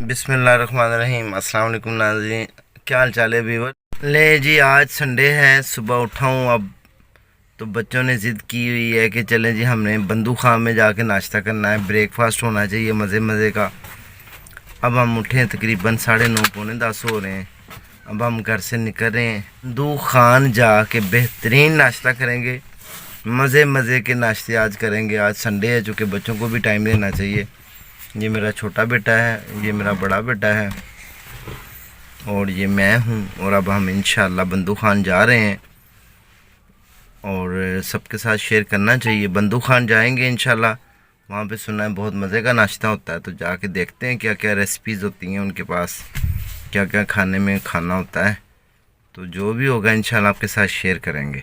बिस्मिल्लाहिर्रहमानिर्रहीम। अस्सलाम वालेकुम नाज़रीन, क्या हाल चाल है व्यूअर। ले जी, आज संडे है, सुबह उठा हूँ अब तो बच्चों ने ज़िद की हुई है कि चलें जी हमने बंदू खां में जाके नाश्ता करना है, ब्रेकफास्ट होना चाहिए मज़े मज़े का। अब हम उठे हैं तकरीबन 9:30 पौने 10 हो रहे हैं। अब हम घर से निकल रहे हैं, बंदू खान जाके बेहतरीन नाश्ता करेंगे, मज़े मज़े के नाश्ते आज करेंगे। आज संडे है, चूँकि बच्चों को भी टाइम देना चाहिए। ये मेरा छोटा बेटा है, ये मेरा बड़ा बेटा है और ये मैं हूँ। और अब हम इंशाअल्लाह बंदू खान जा रहे हैं और सबके साथ शेयर करना चाहिए। बंदू खान जाएंगे इंशाअल्लाह, वहाँ पे सुना है बहुत मज़े का नाश्ता होता है, तो जाके देखते हैं क्या क्या रेसिपीज़ होती हैं उनके पास, क्या क्या खाने में खाना होता है। तो जो भी होगा इंशाअल्लाह आपके साथ शेयर करेंगे।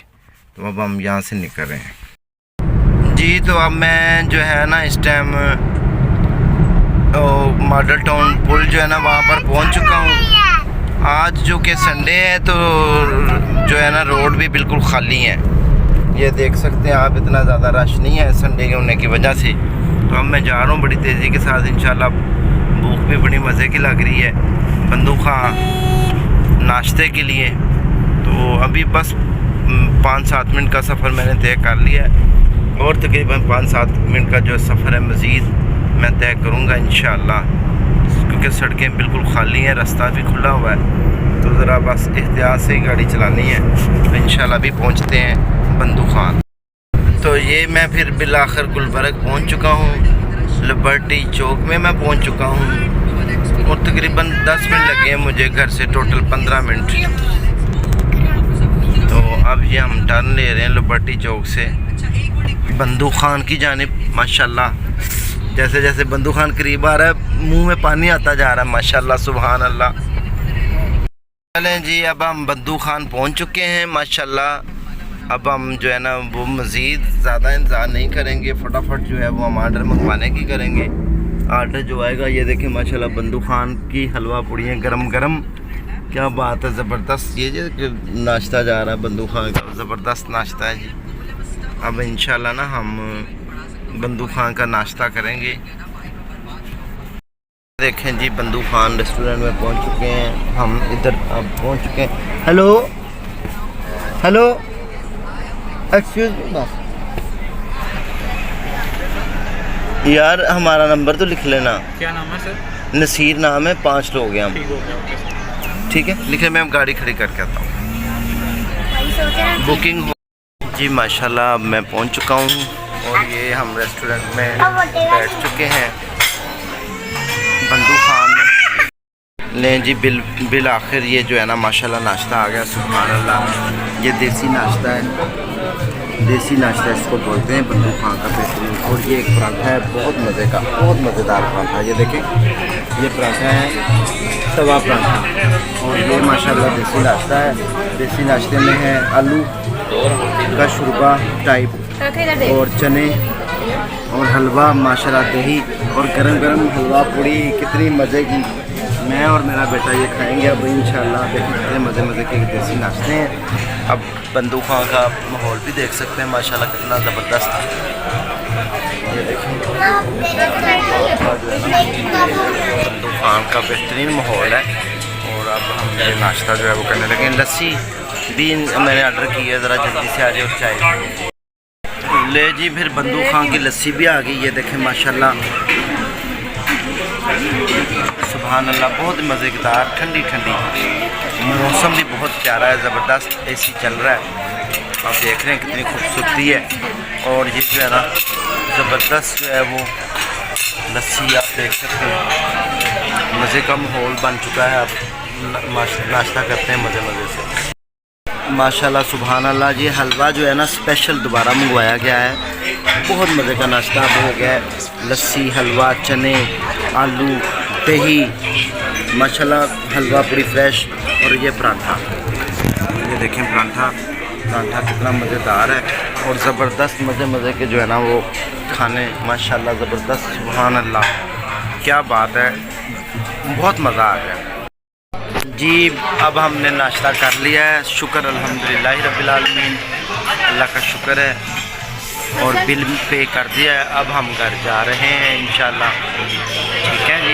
तो अब हम यहाँ से निकल रहे हैं जी। तो अब मैं जो है ना इस टाइम मॉडल टाउन पुल जो है ना वहाँ पर पहुँच चुका हूँ। आज जो कि संडे है तो जो है ना रोड भी बिल्कुल खाली है, ये देख सकते हैं आप, इतना ज़्यादा रश नहीं है संडे के होने की वजह से। तो अब मैं जा रहा हूँ बड़ी तेज़ी के साथ इंशाल्लाह। भूख भी बड़ी मज़े की लग रही है बंदू खां नाश्ते के लिए। तो अभी बस 5-7 मिनट का सफ़र मैंने तय कर लिया है और तकरीबन 5-7 मिनट का जो सफ़र है मज़ीद मैं तय करूँगा इंशाअल्लाह, क्योंकि सड़कें बिल्कुल खाली हैं, रास्ता भी खुला हुआ है। तो ज़रा बस एहतियात से ही गाड़ी चलानी है। तो इंशाअल्लाह भी पहुँचते हैं बंदू खान। तो ये मैं फिर बिलाखिर गुलबर्ग पहुँच चुका हूँ, लिबर्टी चौक में मैं पहुँच चुका हूँ और तकरीबन 10 मिनट लगे हैं मुझे घर से, टोटल 15 मिनट। तो अब ये हम टर्न ले रहे हैं लिबर्टी चौक से बंदू खान की जानिब। माशाल्लाह जैसे जैसे बंदू खान करीब आ रहा है मुंह में पानी आता जा रहा है, माशाल्लाह सुभान अल्लाह। चलें जी, अब हम बंदू खान पहुंच चुके हैं माशाल्लाह। अब हम जो है ना वो मज़ीद ज़्यादा इंतज़ार नहीं करेंगे, फटाफट जो है वो हम आर्डर मंगवाने की करेंगे। आर्डर जो आएगा ये देखें माशाल्लाह बंदू खान की हलवा पूड़ियाँ गरम गरम, क्या बात है, ज़बरदस्त। ये जो नाश्ता जा रहा है बंदू खान का, ज़बरदस्त नाश्ता है जी। अब इंशाल्लाह ना हम बंदू खान का नाश्ता करेंगे। देखें जी बंदू खान रेस्टोरेंट में पहुंच चुके हैं हम, इधर अब पहुंच चुके हैं। हेलो हेलो, एक्सक्यूज मी यार, हमारा नंबर तो लिख लेना। क्या नाम है सर? नसीर नाम है, 5 लोग हैं हम। ठीक है, लिखे, मैं अब गाड़ी खड़ी करके आता हूँ। बुकिंग हो जी माशाल्लाह। अब मैं पहुंच चुका हूँ और ये हम रेस्टोरेंट में बैठ चुके हैं बंदू खान में। लें जी बिल आखिर ये जो है ना माशाल्लाह नाश्ता आ गया, सुभान अल्लाह। ये देसी नाश्ता है, देसी नाश्ता इसको बोलते हैं बंदू खान का बेहतरीन। और ये एक पराठा है बहुत मज़े का, बहुत मज़ेदार पराठा। ये देखें, ये पराठा है तवा पराठा और ये माशाल्लाह देसी नाश्ता है। देसी नाश्ते में है आलू का शुरबा टाइप और चने और हलवा, माशाल्लाह दही और गरम गरम हलवा पूड़ी, कितनी मज़े की। मैं और मेरा बेटा ये खाएंगे अब इंशाअल्लाह। देखिए कितने मज़े मज़े के देसी नाश्ते हैं। अब बंदू खां का माहौल भी देख सकते हैं माशाल्लाह कितना ज़बरदस्त। ये देखें बंदू खान का बेहतरीन माहौल है। और अब हम ये नाश्ता जो है वो करने लगे। लस्सी भी मैंने ऑर्डर की है, ज़रा जल्दी से आ जाए। और चाय ले जी, फिर बंदू खां की लस्सी भी आ गई। ये देखें माशाल्लाह सुभान अल्लाह, बहुत मज़ेदार, ठंडी ठंडी। मौसम भी बहुत प्यारा है, ज़बरदस्त, एसी चल रहा है। आप देख रहे हैं कितनी खूबसूरती है। और ये जो है ना ज़बरदस्त जो है वो लस्सी आप देख सकते हैं, मज़े का माहौल बन चुका है। अब नाश्ता करते हैं मज़े मज़े से माशाल्लाह सुभान अल्लाह। जी हलवा जो है ना स्पेशल दोबारा मंगवाया गया है, बहुत मज़े का नाश्ता अब हो गया है। लस्सी, हलवा, चने, आलू, दही, माशाल्लाह हलवा पूरी फ्रेश। और ये पराठा, ये देखें पराठा कितना मज़ेदार है और ज़बरदस्त मज़े मज़े के जो है ना वो खाने, माशाल्लाह ज़बरदस्त सुभान अल्लाह, क्या बात है, बहुत मज़ा आ गया जी। अब हमने नाश्ता कर लिया है, शुक्र अल्हम्दुलिल्लाह रब्बिल आलमीन, अल्लाह का शुक्र है। और बिल पे कर दिया है। अब हम घर जा रहे हैं इंशाल्लाह। ठीक है जी।